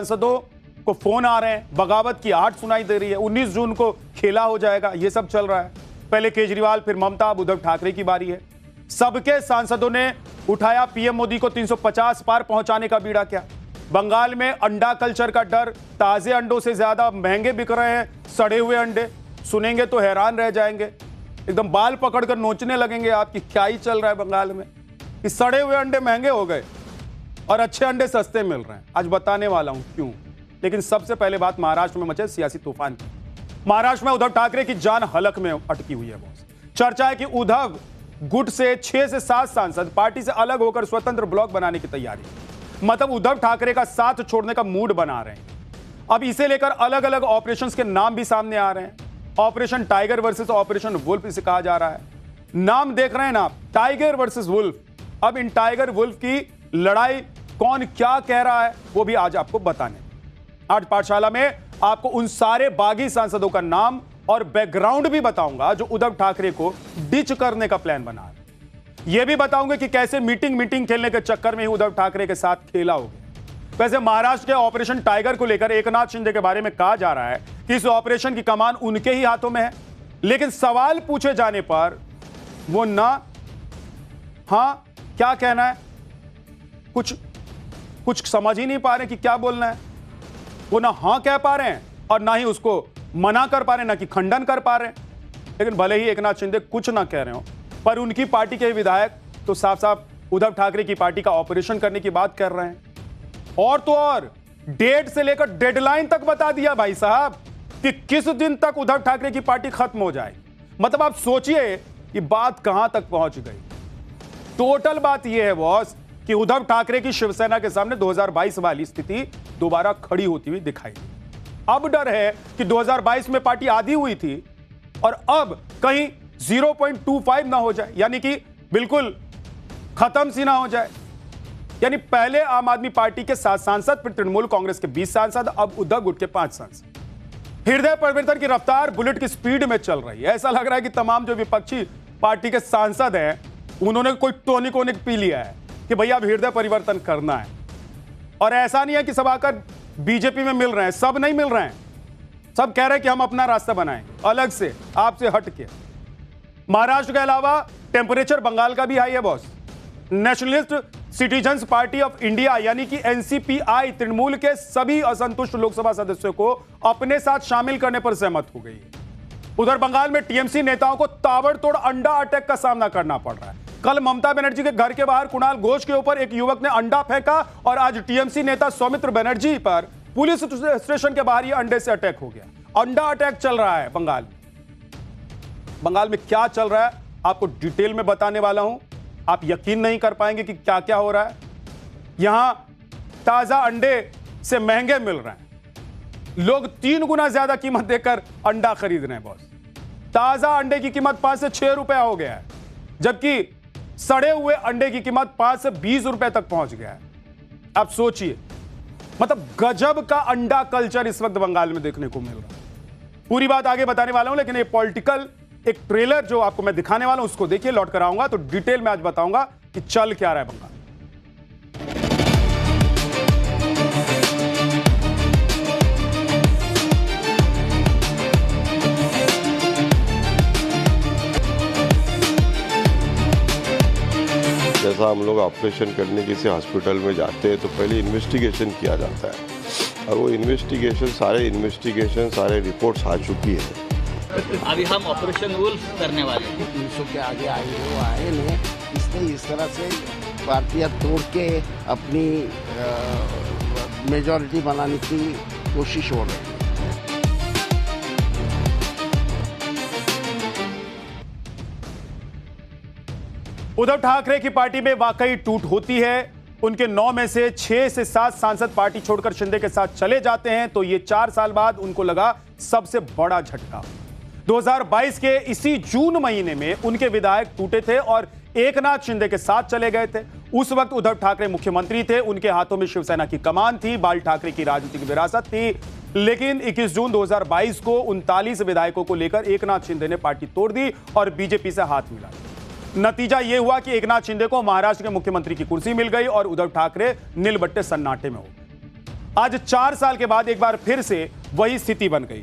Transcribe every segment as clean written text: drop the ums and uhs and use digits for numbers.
सांसदों को फोन आ रहे हैं, बगावत की आहट सुनाई दे रही है, 19 जून को खेला हो जाएगा, ये सब चल रहा है। पहले केजरीवाल, फिर ममता, अब उद्धव ठाकरे की बारी है। सबके सांसदों ने उठाया पीएम मोदी को 350 पार पहुंचाने का बीड़ा। क्या बंगाल में अंडा कल्चर का डर, ताजे अंडों से ज्यादा महंगे बिक रहे हैं सड़े हुए अंडे। सुनेंगे तो हैरान रह जाएंगे, एकदम बाल पकड़कर नोचने लगेंगे आपकी, क्या ही चल रहा है बंगाल में कि सड़े हुए अंडे महंगे हो गए और अच्छे अंडे सस्ते मिल रहे हैं। आज बताने वाला हूं क्यों। लेकिन सबसे पहले बात महाराष्ट्र में मचे सियासी तूफान की। महाराष्ट्र में उद्धव ठाकरे की जान हलक में अटकी हुई है बॉस। चर्चा है कि उद्धव गुट से 6 से 7 सांसद पार्टी से अलग होकर स्वतंत्र ब्लॉक बनाने की तैयारी, मतलब उद्धव ठाकरे का साथ छोड़ने का मूड बना रहे हैं। अब इसे लेकर अलग अलग ऑपरेशंस के नाम भी सामने आ रहे हैं। Operation tiger versus operation wolf इसे कहा जा रहा है। नाम देख रहे हैं ना आप, टाइगर वर्सेस वुल्फ। अब इन टाइगर वुल्फ की लड़ाई कौन क्या कह रहा है वो भी आज आपको बताने। आज पाठशाला में आपको उन सारे बागी सांसदों का नाम और बैकग्राउंड भी बताऊंगा जो उद्धव ठाकरे को डिच करने का प्लान बना रहे। यह भी बताऊंगा कि कैसे मीटिंग खेलने के चक्कर में ही उद्धव ठाकरे के साथ खेला हो गया। वैसे महाराष्ट्र के ऑपरेशन टाइगर को लेकर एकनाथ शिंदे के बारे में कहा जा रहा है कि इस ऑपरेशन की कमान उनके ही हाथों में है, लेकिन सवाल पूछे जाने पर वो ना हां क्या कहना है, कुछ समझ ही नहीं पा रहे कि क्या बोलना है। वो ना हां कह पा रहे हैं और ना ही उसको मना कर पा रहे हैं, ना कि खंडन कर पा रहे हैं। लेकिन भले ही एकनाथ शिंदे कुछ ना कह रहे हो, पर उनकी पार्टी के विधायक तो साफ साफ उद्धव ठाकरे की पार्टी का ऑपरेशन करने की बात कर रहे हैं। और तो और डेट से लेकर डेडलाइन तक बता दिया भाई साहब कि किस दिन तक उद्धव ठाकरे की पार्टी खत्म हो जाए। मतलब आप सोचिए कि बात कहां तक पहुंच गई। टोटल बात यह है बॉस कि उद्धव ठाकरे की शिवसेना के सामने 2022 वाली स्थिति दोबारा खड़ी होती हुई दिखाई दी। अब डर है कि 2022 में पार्टी आधी हुई थी और अब कहीं 0.25 ना हो जाए, यानी कि बिल्कुल खत्म सी ना हो जाए। यानी पहले आम आदमी पार्टी के 7 सांसद, फिर तृणमूल कांग्रेस के 20 सांसद, अब उद्धव गुट के 5 सांसद। हृदय परिवर्तन की रफ्तार बुलेट की स्पीड में चल रही है। ऐसा लग रहा है कि तमाम जो विपक्षी पार्टी के सांसद हैं उन्होंने कोई टॉनिक वोनिक पी लिया है कि भैया अब हृदय परिवर्तन करना है। और ऐसा नहीं है कि सब आकर बीजेपी में मिल रहे हैं, सब नहीं मिल रहे हैं। सब कह रहे हैं कि हम अपना रास्ता बनाएंगे अलग से, आपसे हट के। महाराष्ट्र के अलावा टेंपरेचर बंगाल का भी हाई है boss. Nationalist citizens party of India यानी कि एनसीपीआई तृणमूल के सभी असंतुष्ट लोकसभा सदस्यों को अपने साथ शामिल करने पर सहमत हो गई है। उधर बंगाल में टीएमसी नेताओं को ताबड़तोड़ अंडा अटैक का सामना करना पड़ रहा है। कल ममता बनर्जी के घर के बाहर कुणाल घोष के ऊपर एक युवक ने अंडा फेंका और आज टीएमसी नेता सौमित्र बनर्जी पर पुलिस स्टेशन के बाहर ये अंडे से अटैक हो गया। अंडा अटैक चल रहा है बंगाल में। बंगाल में क्या चल रहा है आपको डिटेल में बताने वाला हूं। आप यकीन नहीं कर पाएंगे कि क्या क्या हो रहा है। यहां ताजा अंडे से महंगे मिल रहे हैं। लोग 3 गुना ज्यादा कीमत देकर अंडा खरीद रहे हैं बॉस। ताजा अंडे की कीमत 5 से 6 रुपया हो गया है, जबकि सड़े हुए अंडे की कीमत 5 से 20 रुपए तक पहुंच गया है। आप सोचिए, मतलब गजब का अंडा कल्चर इस वक्त बंगाल में देखने को मिल रहा है। पूरी बात आगे बताने वाला हूं, लेकिन ये पॉलिटिकल एक ट्रेलर जो आपको मैं दिखाने वाला हूं उसको देखिए, लौट कर आऊंगा तो डिटेल में आज बताऊंगा कि चल क्या रहा है बंगाल। जैसा हम लोग ऑपरेशन करने किसी हॉस्पिटल में जाते हैं तो पहले इन्वेस्टिगेशन किया जाता है और वो इन्वेस्टिगेशन सारे रिपोर्ट्स आ चुकी है। अभी हम ऑपरेशन वुल्फ करने वाले हैं। 300 के आगे आए वो आए नहीं, इसने इस तरह से पार्टियां तोड़ के अपनी मेजॉरिटी बनाने की कोशिश हो रही है। उद्धव ठाकरे की पार्टी में वाकई टूट होती है। उनके 9 में से 6 से 7 सांसद पार्टी छोड़कर शिंदे के साथ चले जाते हैं, तो ये 4 साल बाद उनको लगा सबसे बड़ा झटका। 2022 के इसी जून महीने में उनके विधायक टूटे थे और एकनाथ शिंदे के साथ चले गए थे। उस वक्त उद्धव ठाकरे मुख्यमंत्री थे, उनके हाथों में शिवसेना की कमान थी, बाल ठाकरे की राजनीतिक विरासत थी। लेकिन 21 जून 2022 को 39 विधायकों को लेकर एकनाथ शिंदे ने पार्टी तोड़ दी और बीजेपी से हाथ मिला। नतीजा यह हुआ कि एकनाथ शिंदे को महाराष्ट्र के मुख्यमंत्री की कुर्सी मिल गई और उद्धव ठाकरे नीलबट्टे सन्नाटे में हो गए। आज 4 साल के बाद एक बार फिर से वही स्थिति बन गई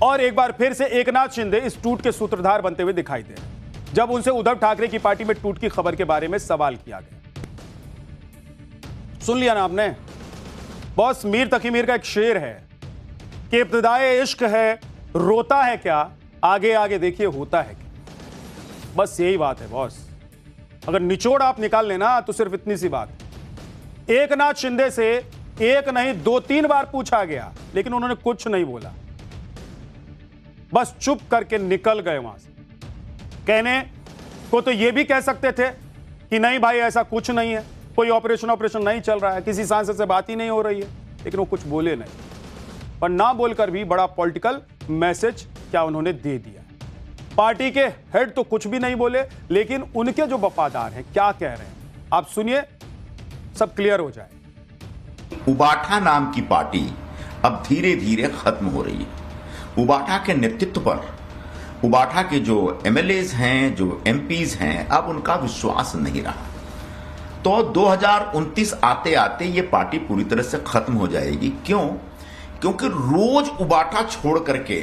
और एक बार फिर से एकनाथ शिंदे इस टूट के सूत्रधार बनते हुए दिखाई दे रहे हैं जब उनसे उद्धव ठाकरे की पार्टी में टूट की खबर के बारे में सवाल किया गया। सुन लिया ना आपने? बॉस मीर तकी मीर का एक शेर है कि इब्तिदाए इश्क है, रोता है क्या, आगे आगे देखिए होता है क्या। बस यही बात है बॉस। अगर निचोड़ आप निकाल लेना तो सिर्फ इतनी सी बात है। एकनाथ शिंदे से एक नहीं 2-3 बार पूछा गया लेकिन उन्होंने कुछ नहीं बोला, बस चुप करके निकल गए वहां से। कहने को तो यह भी कह सकते थे कि नहीं भाई ऐसा कुछ नहीं है, कोई ऑपरेशन नहीं चल रहा है, किसी सांसद से बात ही नहीं हो रही है, लेकिन वो कुछ बोले नहीं। पर ना बोलकर भी बड़ा पॉलिटिकल मैसेज क्या उन्होंने दे दिया। पार्टी के हेड तो कुछ भी नहीं बोले, लेकिन उनके जो वफादार हैं क्या कह रहे हैं आप सुनिए, सब क्लियर हो जाए। उबाठा नाम की पार्टी अब धीरे धीरे खत्म हो रही है। उबाठा के नेतृत्व पर उबाठा के जो एमएलएज हैं, जो एमपीज हैं, अब उनका विश्वास नहीं रहा। तो 2029 आते आते ये पार्टी पूरी तरह से खत्म हो जाएगी। क्यों? क्योंकि रोज उबाठा छोड़ करके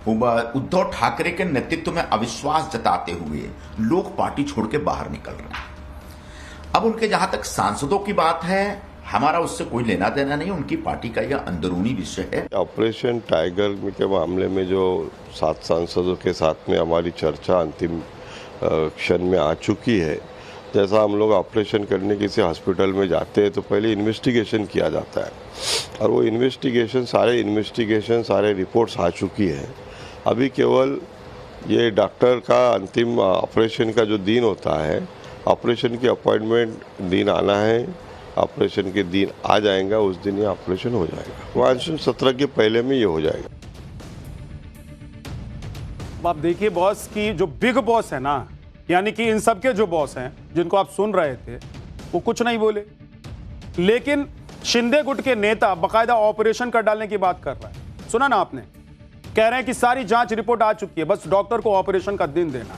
उद्धव ठाकरे के नेतृत्व में अविश्वास जताते हुए लोग पार्टी छोड़ के बाहर निकल रहे हैं। अब उनके जहां तक सांसदों की बात है, हमारा उससे कोई लेना देना नहीं, उनकी पार्टी का यह अंदरूनी विषय है। ऑपरेशन टाइगर के मामले में जो 7 सांसदों के साथ में हमारी चर्चा अंतिम क्षण में आ चुकी है। जैसा हम लोग ऑपरेशन करने किसी हॉस्पिटल में जाते हैं तो पहले इन्वेस्टिगेशन किया जाता है और वो इन्वेस्टिगेशन सारे रिपोर्ट्स आ चुकी है। अभी केवल ये डॉक्टर का अंतिम ऑपरेशन का जो दिन होता है, ऑपरेशन की अपॉइंटमेंट दिन आना है, ऑपरेशन के दिन आ जाएगा, उस दिन ये ऑपरेशन हो जाएगा। मानसून सत्र के पहले में ये हो जाएगा। आप देखिए बॉस की जो बिग बॉस है ना, यानी कि इन सब के जो बॉस हैं जिनको आप सुन रहे थे, वो कुछ नहीं बोले, लेकिन शिंदे गुट के नेता बकायदा ऑपरेशन कर डालने की बात कर रहा है। सुना ना आपने? कह रहे हैं कि सारी जांच रिपोर्ट आ चुकी है, बस डॉक्टर को ऑपरेशन का दिन देना,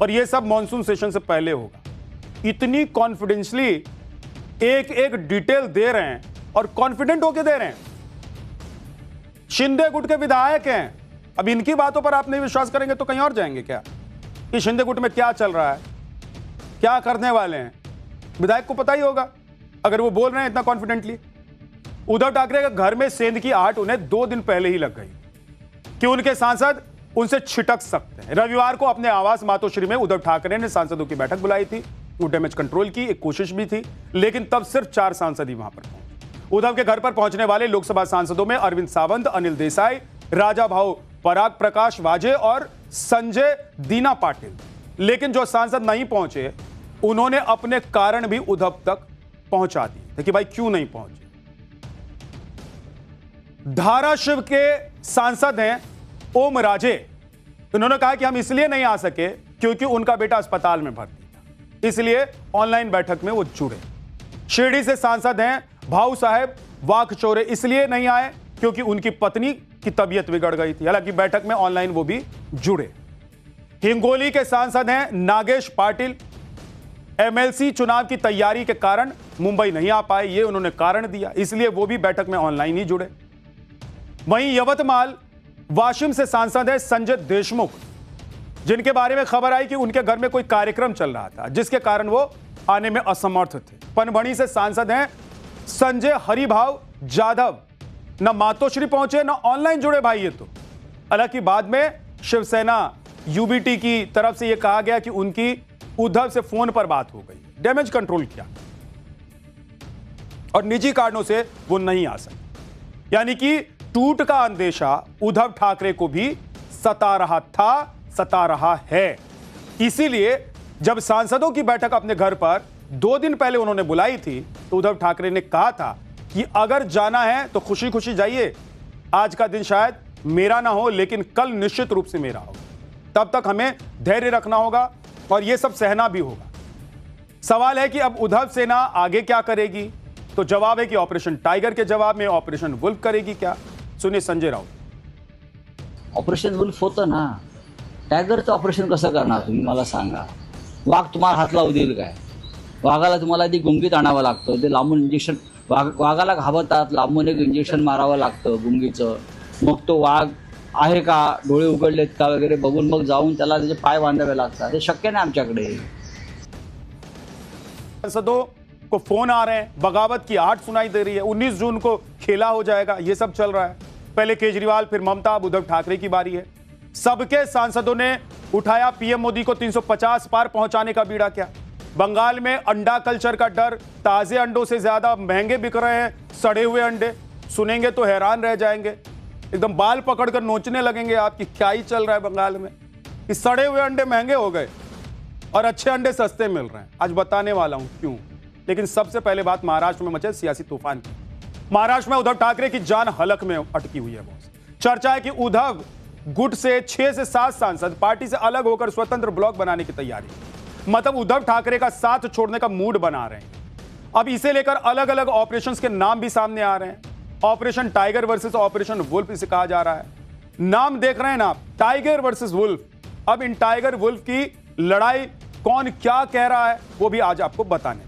और ये सब मॉनसून सेशन से पहले होगा। इतनी कॉन्फिडेंसली एक एक डिटेल दे रहे हैं और कॉन्फिडेंट होके दे रहे हैं। शिंदे गुट के विधायक हैं, अब इनकी बातों पर आप नहीं विश्वास करेंगे तो कहीं और जाएंगे क्या कि शिंदे गुट में क्या चल रहा है, क्या करने वाले हैं? विधायक को पता ही होगा अगर वो बोल रहे हैं इतना कॉन्फिडेंटली। उद्धव ठाकरे के घर में सेंध की आहट उन्हें 2 दिन पहले ही लग गई कि उनके सांसद उनसे छिटक सकते हैं। रविवार को अपने आवास मातोश्री में उद्धव ठाकरे ने सांसदों की बैठक बुलाई थी, वो डैमेज कंट्रोल की एक कोशिश भी थी, लेकिन तब सिर्फ 4 सांसद ही वहां पर पहुंचे। उद्धव के घर पर पहुंचने वाले लोकसभा सांसदों में अरविंद सावंत, अनिल देसाई, राजा भाऊ पराग प्रकाश वाजे और संजय दीना पाटिल। लेकिन जो सांसद नहीं पहुंचे उन्होंने अपने कारण भी उद्धव तक पहुंचा दिए कि भाई क्यों नहीं पहुंचे। धाराशिव के सांसद हैं ओम राजे, उन्होंने कहा कि हम इसलिए नहीं आ सके क्योंकि उनका बेटा अस्पताल में भर्ती था, इसलिए ऑनलाइन बैठक में वो जुड़े। शिरडी से सांसद हैं भाऊ साहेब वाकचौरे, इसलिए नहीं आए क्योंकि उनकी पत्नी की तबीयत बिगड़ गई थी, हालांकि बैठक में ऑनलाइन वो भी जुड़े। हिंगोली के सांसद हैं नागेश पाटिल, एमएलसी चुनाव की तैयारी के कारण मुंबई नहीं आ पाए, ये उन्होंने कारण दिया, इसलिए वो भी बैठक में ऑनलाइन ही जुड़े। वहीं यवतमाल वाशिम से सांसद है संजय देशमुख, जिनके बारे में खबर आई कि उनके घर में कोई कार्यक्रम चल रहा था जिसके कारण वो आने में असमर्थ थे। पनभणी से सांसद हैं संजय हरिभाव जाधव, न मातोश्री पहुंचे न ऑनलाइन जुड़े भाई ये तो। हालांकि बाद में शिवसेना यूबीटी की तरफ से यह कहा गया कि उनकी उद्धव से फोन पर बात हो गई, डैमेज कंट्रोल किया और निजी कारणों से वो नहीं आ सके। यानी कि टूट का अंदेशा उद्धव ठाकरे को भी सता रहा था, सता रहा है। इसीलिए जब सांसदों की बैठक अपने घर पर 2 दिन पहले उन्होंने बुलाई थी तो उद्धव ठाकरे ने कहा था कि अगर जाना है तो खुशी खुशी जाइए, आज का दिन शायद मेरा ना हो लेकिन कल निश्चित रूप से मेरा होगा, तब तक हमें धैर्य रखना होगा और यह सब सहना भी होगा। सवाल है कि अब उद्धव सेना आगे क्या करेगी, तो जवाब है कि ऑपरेशन टाइगर के जवाब में ऑपरेशन वुल्फ करेगी क्या? सुनिए संजय राउत। ऑपरेशन वुल्फ होतं ना, टायगरचं ऑपरेशन कसं करणार तुम्ही मला सांगा? वाघ तुम्हाला हात लावू देईल काय? वाघाला तुम्हाला ती गुंगीत आणावं लागतं, ते लांबून इंजेक्शन वाघाला घाबरतात, लांबून एक इंजेक्शन मारावं लागतं गुंगीचं, मग तो वाघ आहे का, डोळे उघडलेत का वगैरे बघून मग जाऊन त्याला त्याचे पाय बांधावे लागतात. हे शक्य नाही आमच्याकडे. सांसदों को फोन आ रहे हैं, बगावत की आहट सुनाई दे रही है, 19 जून को खेला हो जाएगा, ये सब चल रहा है. पहले केजरीवाल, फिर ममता, अब उद्धव ठाकरे की बारी है. सबके सांसदों ने उठाया पीएम मोदी को 350 पार पहुंचाने का बीड़ा. क्या बंगाल में अंडा कल्चर का डर, ताजे अंडों से ज्यादा महंगे बिक रहे हैं सड़े हुए अंडे. सुनेंगे तो हैरान रह जाएंगे, एकदम बाल पकड़कर नोचने लगेंगे आपकी. क्या ही चल रहा है बंगाल में कि सड़े हुए अंडे महंगे हो गए और अच्छे अंडे सस्ते मिल रहे हैं. आज बताने वाला हूं क्यों. लेकिन सबसे पहले बात महाराष्ट्र में मचे सियासी तूफान की. महाराष्ट्र में उद्धव ठाकरे की जान हलक में अटकी हुई है. बॉस, चर्चा है कि उद्धव गुट से 6 से 7 सांसद पार्टी से अलग होकर स्वतंत्र ब्लॉक बनाने की तैयारी, मतलब उद्धव ठाकरे का साथ छोड़ने का मूड बना रहे हैं. अब इसे लेकर अलग अलग ऑपरेशंस के नाम भी सामने आ रहे हैं. Operation tiger versus operation wolf इसे कहा जा रहा है. नाम देख रहे हैं ना आप, टाइगर वर्सेस वुल्फ. अब इन टाइगर वुल्फ की लड़ाई कौन क्या कह रहा है वो भी आज आपको बताने.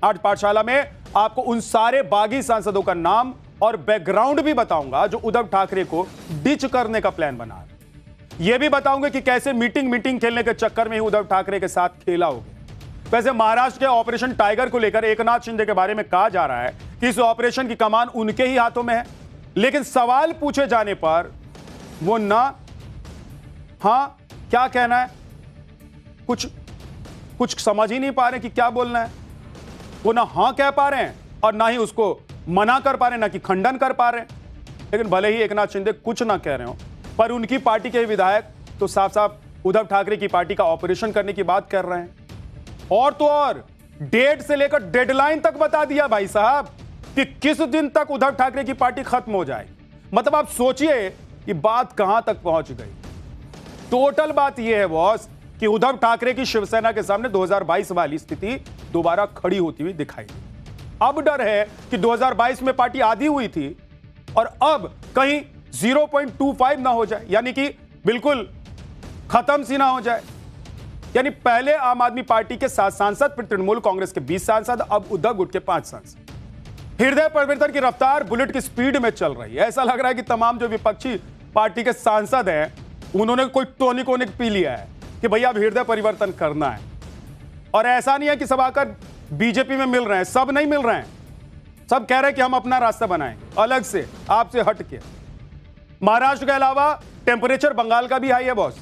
आज पाठशाला में आपको उन सारे बागी सांसदों का नाम और बैकग्राउंड भी बताऊंगा जो उद्धव ठाकरे को डिच करने का प्लान बना रहे. यह भी बताऊंगा कि कैसे मीटिंग खेलने के चक्कर में ही उद्धव ठाकरे के साथ खेला हो गया. वैसे महाराष्ट्र के ऑपरेशन टाइगर को लेकर एकनाथ शिंदे के बारे में कहा जा रहा है कि इस ऑपरेशन की कमान उनके ही हाथों में है. लेकिन सवाल पूछे जाने पर वो ना हां क्या कहना है, कुछ समझ ही नहीं पा रहे कि क्या बोलना है. वो ना हां कह पा रहे हैं और ना ही उसको मना कर पा रहे हैं, ना कि खंडन कर पा रहे हैं. लेकिन भले ही एकनाथ शिंदे कुछ ना कह रहे हो, पर उनकी पार्टी के विधायक तो साफ साफ उद्धव ठाकरे की पार्टी का ऑपरेशन करने की बात कर रहे हैं. और तो और डेट से लेकर डेडलाइन तक बता दिया भाई साहब कि किस दिन तक उद्धव ठाकरे की पार्टी खत्म हो जाएगी. मतलब आप सोचिए कि बात कहां तक पहुंच गई. टोटल बात यह है बॉस कि उद्धव ठाकरे की शिवसेना के सामने 2022 वाली स्थिति दोबारा खड़ी होती हुई दिखाई दी. अब डर है कि 2022 में पार्टी आधी हुई थी और अब कहीं 0.25 ना हो जाए, यानी कि बिल्कुल खत्म सी ना हो जाए. यानी पहले आम आदमी पार्टी के 7 सांसद, फिर तृणमूल कांग्रेस के 20 सांसद, अब उद्धव गुट के 5 सांसद. हृदय परिवर्तन की रफ्तार बुलेट की स्पीड में चल रही है. ऐसा लग रहा है कि तमाम जो विपक्षी पार्टी के सांसद हैं उन्होंने कोई टॉनिक वोनिक पी लिया है कि भैया अब हृदय परिवर्तन करना है. और ऐसा नहीं है कि सब आकर बीजेपी में मिल रहे हैं, सब नहीं मिल रहे हैं. सब कह रहे हैं कि हम अपना रास्ता बनाएंगे अलग से, आपसे हट के. महाराष्ट्र के अलावा टेम्परेचर बंगाल का भी हाई है boss.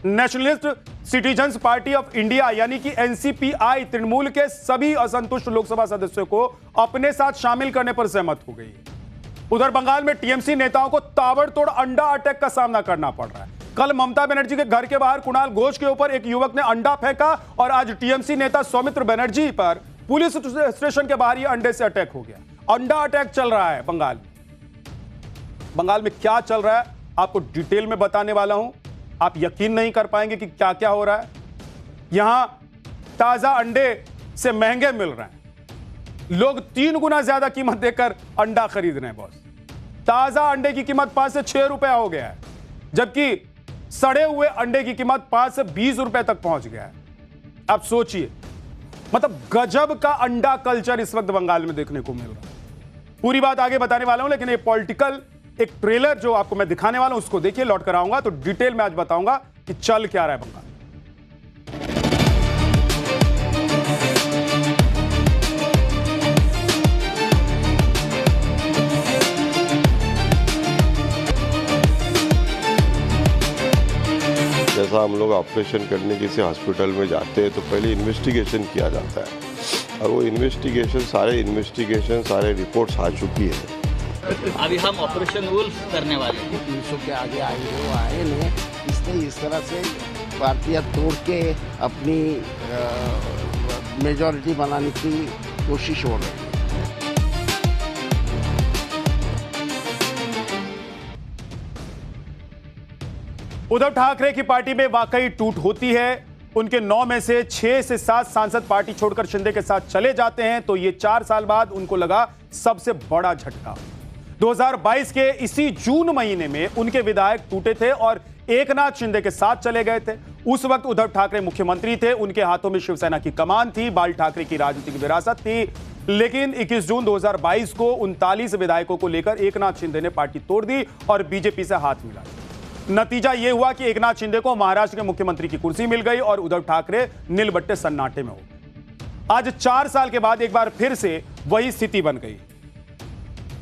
Nationalist citizens party of India यानी कि एनसीपीआई तृणमूल के सभी असंतुष्ट लोकसभा सदस्यों को अपने साथ शामिल करने पर सहमत हो गई है. उधर बंगाल में टीएमसी नेताओं को ताबड़तोड़ अंडा अटैक का सामना करना पड़ रहा है. कल ममता बनर्जी के घर के बाहर कुणाल घोष के ऊपर एक युवक ने अंडा फेंका और आज टीएमसी नेता सौमित्र बनर्जी पर पुलिस स्टेशन के बाहर यह अंडे से अटैक हो गया. अंडा अटैक चल रहा है बंगाल में. बंगाल में क्या चल रहा है आपको डिटेल में बताने वाला हूं. आप यकीन नहीं कर पाएंगे कि क्या क्या हो रहा है. यहां ताजा अंडे से महंगे मिल रहे हैं. लोग 3 गुना ज्यादा कीमत देकर अंडा खरीद रहे हैं बॉस. ताजा अंडे की कीमत 5 से 6 रुपया हो गया है, जबकि सड़े हुए अंडे की कीमत 5 से 20 रुपए तक पहुंच गया है. आप सोचिए, मतलब गजब का अंडा कल्चर इस वक्त बंगाल में देखने को मिल रहा है. पूरी बात आगे बताने वाला हूं, लेकिन ये पॉलिटिकल एक ट्रेलर जो आपको मैं दिखाने वाला हूं उसको देखिए, लौट कर आऊंगा तो डिटेल में आज बताऊंगा कि चल क्या रहा है बंगाल. जैसा हम लोग ऑपरेशन करने किसी हॉस्पिटल में जाते हैं तो पहले इन्वेस्टिगेशन किया जाता है और वो इन्वेस्टिगेशन सारे रिपोर्ट्स आ चुकी है. अभी हम ऑपरेशन वुल्फ करने वाले हैं. पुलिसों के आगे आए वो आए नहीं, इसलिए इस तरह से पार्टियां तोड़ के अपनी मेजॉरिटी बनाने की कोशिश हो रही है. उद्धव ठाकरे की पार्टी में वाकई टूट होती है. उनके 9 में से 6 से 7 सांसद पार्टी छोड़कर शिंदे के साथ चले जाते हैं तो ये 4 साल बाद उनको लगा सबसे बड़ा झटका. 2022 के इसी जून महीने में उनके विधायक टूटे थे और एकनाथ शिंदे के साथ चले गए थे. उस वक्त उद्धव ठाकरे मुख्यमंत्री थे, उनके हाथों में शिवसेना की कमान थी, बाल ठाकरे की राजनीतिक विरासत थी। लेकिन 21 जून 2022 को 39 विधायकों को लेकर एकनाथ शिंदे ने पार्टी तोड़ दी और बीजेपी से हाथ मिला। नतीजा यह हुआ कि एकनाथ शिंदे को महाराष्ट्र के मुख्यमंत्री की कुर्सी मिल गई और उद्धव ठाकरे नीलबट्टे सन्नाटे में हो गए। आज 4 साल के बाद एक बार फिर से वही स्थिति बन गई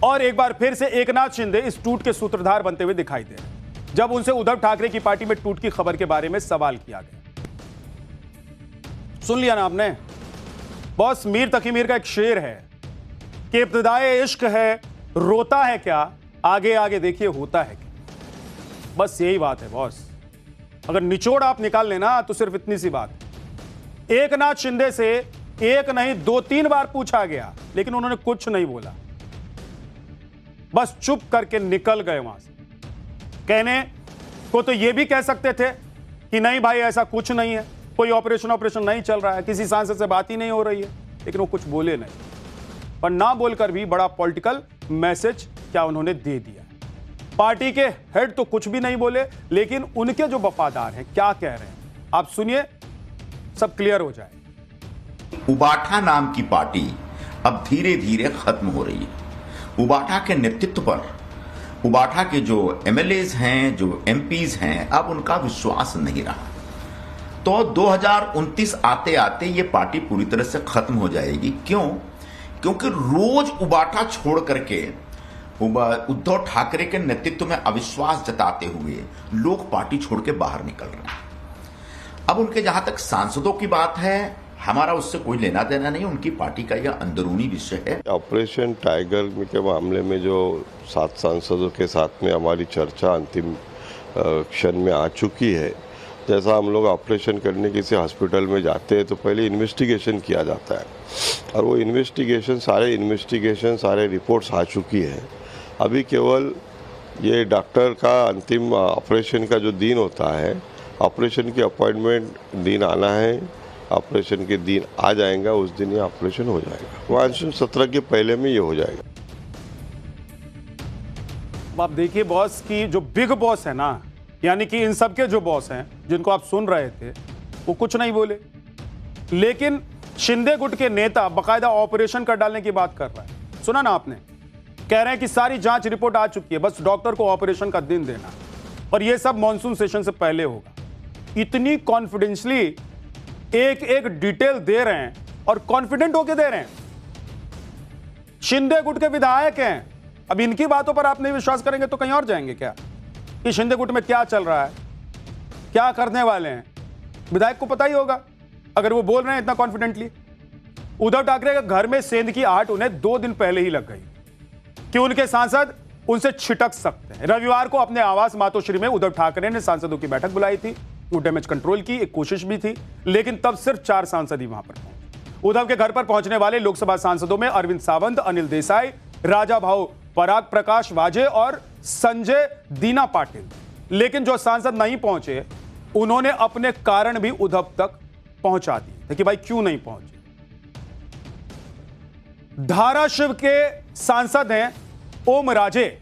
और एक बार फिर से एकनाथ शिंदे इस टूट के सूत्रधार बनते हुए दिखाई दे रहे हैं, जब उनसे उद्धव ठाकरे की पार्टी में टूट की खबर के बारे में सवाल किया गया। सुन लिया ना आपने? बॉस मीर तकी मीर का एक शेर है कि इब्तिदाए इश्क है, रोता है क्या, आगे आगे देखिए होता है क्या। बस यही बात है बॉस। अगर निचोड़ आप निकाल लेना तो सिर्फ इतनी सी बात है। एकनाथ शिंदे से एक नहीं 2-3 बार पूछा गया, लेकिन उन्होंने कुछ नहीं बोला, बस चुप करके निकल गए वहां से। कहने को तो यह भी कह सकते थे कि नहीं भाई ऐसा कुछ नहीं है, कोई ऑपरेशन नहीं चल रहा है, किसी सांसद से बात ही नहीं हो रही है, लेकिन वो कुछ बोले नहीं। पर ना बोलकर भी बड़ा पॉलिटिकल मैसेज क्या उन्होंने दे दिया। पार्टी के हेड तो कुछ भी नहीं बोले, लेकिन उनके जो वफादार हैं क्या कह रहे हैं आप सुनिए, सब क्लियर हो जाए। उबाठा नाम की पार्टी अब धीरे धीरे खत्म हो रही है। उबाठा के नेतृत्व पर उबाठा के जो एमएलएज हैं, जो एमपीज हैं, अब उनका विश्वास नहीं रहा। तो 2029 आते आते ये पार्टी पूरी तरह से खत्म हो जाएगी। क्यों? क्योंकि रोज उबाठा छोड़ करके उद्धव ठाकरे के नेतृत्व में अविश्वास जताते हुए लोग पार्टी छोड़ के बाहर निकल रहे हैं। अब उनके जहां तक सांसदों की बात है, हमारा उससे कोई लेना देना नहीं, उनकी पार्टी का यह अंदरूनी विषय है। ऑपरेशन टाइगर के मामले में जो 7 सांसदों के साथ में हमारी चर्चा अंतिम क्षण में आ चुकी है। जैसा हम लोग ऑपरेशन करने किसी हॉस्पिटल में जाते हैं तो पहले इन्वेस्टिगेशन किया जाता है और वो इन्वेस्टिगेशन सारे रिपोर्ट्स आ चुकी है। अभी केवल ये डॉक्टर का अंतिम ऑपरेशन का जो दिन होता है, ऑपरेशन की अपॉइंटमेंट दिन आना है, ऑपरेशन के दिन आ जाएगा, उस दिन ये ऑपरेशन हो जाएगा। मानसून 17 के पहले में ये हो जाएगा। आप देखिए बॉस की जो बिग बॉस है ना, यानी कि इन सबके जो बॉस हैं जिनको आप सुन रहे थे, वो कुछ नहीं बोले, लेकिन शिंदे गुट के नेता बकायदा ऑपरेशन कर डालने की बात कर रहा है। सुना ना आपने? कह रहे हैं कि सारी जांच रिपोर्ट आ चुकी है, बस डॉक्टर को ऑपरेशन का दिन देना, और ये सब मॉनसून सेशन से पहले होगा। इतनी कॉन्फिडेंसली एक एक डिटेल दे रहे हैं और कॉन्फिडेंट होके दे रहे हैं। शिंदे गुट के विधायक हैं, अब इनकी बातों पर आप नहीं विश्वास करेंगे तो कहीं और जाएंगे क्या कि शिंदे गुट में क्या चल रहा है, क्या करने वाले हैं? विधायक को पता ही होगा अगर वो बोल रहे हैं इतना कॉन्फिडेंटली। उद्धव ठाकरे के घर में सेंध की आहट उन्हें 2 दिन पहले ही लग गई कि उनके सांसद उनसे छिटक सकते हैं। रविवार को अपने आवास मातोश्री में उद्धव ठाकरे ने सांसदों की बैठक बुलाई थी, वो डैमेज कंट्रोल की एक कोशिश भी थी, लेकिन तब सिर्फ 4 सांसद ही वहां पर पहुंचे। उद्धव के घर पर पहुंचने वाले लोकसभा सांसदों में अरविंद सावंत, अनिल देसाई, राजा भाऊ पराग प्रकाश वाजे और संजय दीना पाटिल। लेकिन जो सांसद नहीं पहुंचे उन्होंने अपने कारण भी उद्धव तक पहुंचा दिए थे कि भाई क्यों नहीं पहुंचे। धाराशिव के सांसद हैं ओम राजे,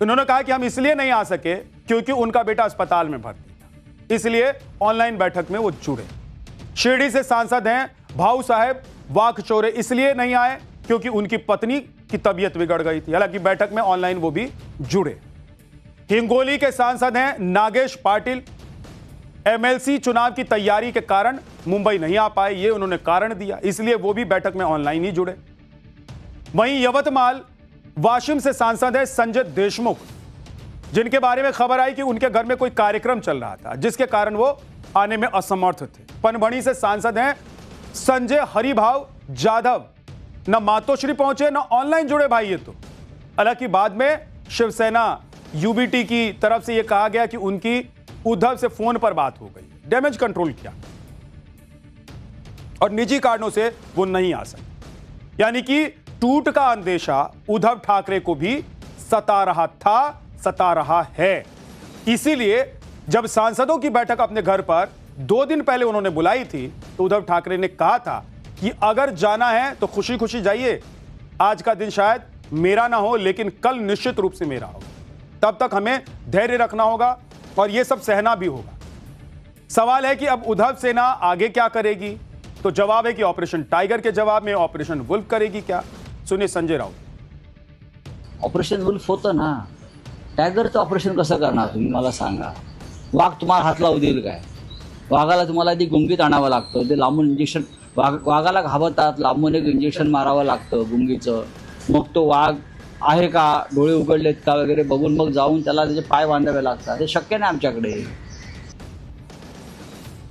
उन्होंने कहा कि हम इसलिए नहीं आ सके क्योंकि उनका बेटा अस्पताल में भर्ती था, इसलिए ऑनलाइन बैठक में वो जुड़े। शिरडी से सांसद हैं भाऊ साहेब वाकचौरे, इसलिए नहीं आए क्योंकि उनकी पत्नी की तबीयत बिगड़ गई थी, हालांकि बैठक में ऑनलाइन वो भी जुड़े। हिंगोली के सांसद हैं नागेश पाटिल, एमएलसी चुनाव की तैयारी के कारण मुंबई नहीं आ पाए, ये उन्होंने कारण दिया, इसलिए वो भी बैठक में ऑनलाइन ही जुड़े। वहीं यवतमाल वाशिम से सांसद है संजय देशमुख, जिनके बारे में खबर आई कि उनके घर में कोई कार्यक्रम चल रहा था जिसके कारण वो आने में असमर्थ थे। पनबणी से सांसद हैं संजय हरिभाव जाधव, न मातोश्री पहुंचे न ऑनलाइन जुड़े भाई ये तो। हालांकि बाद में शिवसेना यूबीटी की तरफ से यह कहा गया कि उनकी उद्धव से फोन पर बात हो गई, डैमेज कंट्रोल किया और निजी कारणों से वो नहीं आ सके। यानी कि टूट का अंदेशा उद्धव ठाकरे को भी सता रहा था, सता रहा है। इसीलिए जब सांसदों की बैठक अपने घर पर 2 दिन पहले उन्होंने बुलाई थी तो उद्धव ठाकरे ने कहा था कि अगर जाना है तो खुशी खुशी जाइए, आज का दिन शायद मेरा ना हो लेकिन कल निश्चित रूप से मेरा होगा, तब तक हमें धैर्य रखना होगा और यह सब सहना भी होगा। सवाल है कि अब उद्धव सेना आगे क्या करेगी? तो जवाब है कि ऑपरेशन टाइगर के जवाब में ऑपरेशन वुल्फ करेगी क्या? सुनिए संजय राउत। ऑपरेशन वुल्फ होतं ना, टायगरचं ऑपरेशन कसं करणार तुम्ही मला सांगा. वाघ तुम्हाला हात लावू देईल काय? वाघाला तुम्हाला ती गुंगीत आणावं लागतं, ते लांबून इंजेक्शन, वाघाला घाबरतात, लांबून एक इंजेक्शन मारावं लागतं गुंगीचं. मग तो वाघ आहे का, डोळे उघडलेत का वगैरे बघून मग जाऊन त्याला त्याचे पाय बांधावे लागतात. हे शक्य नाही आमच्याकडे.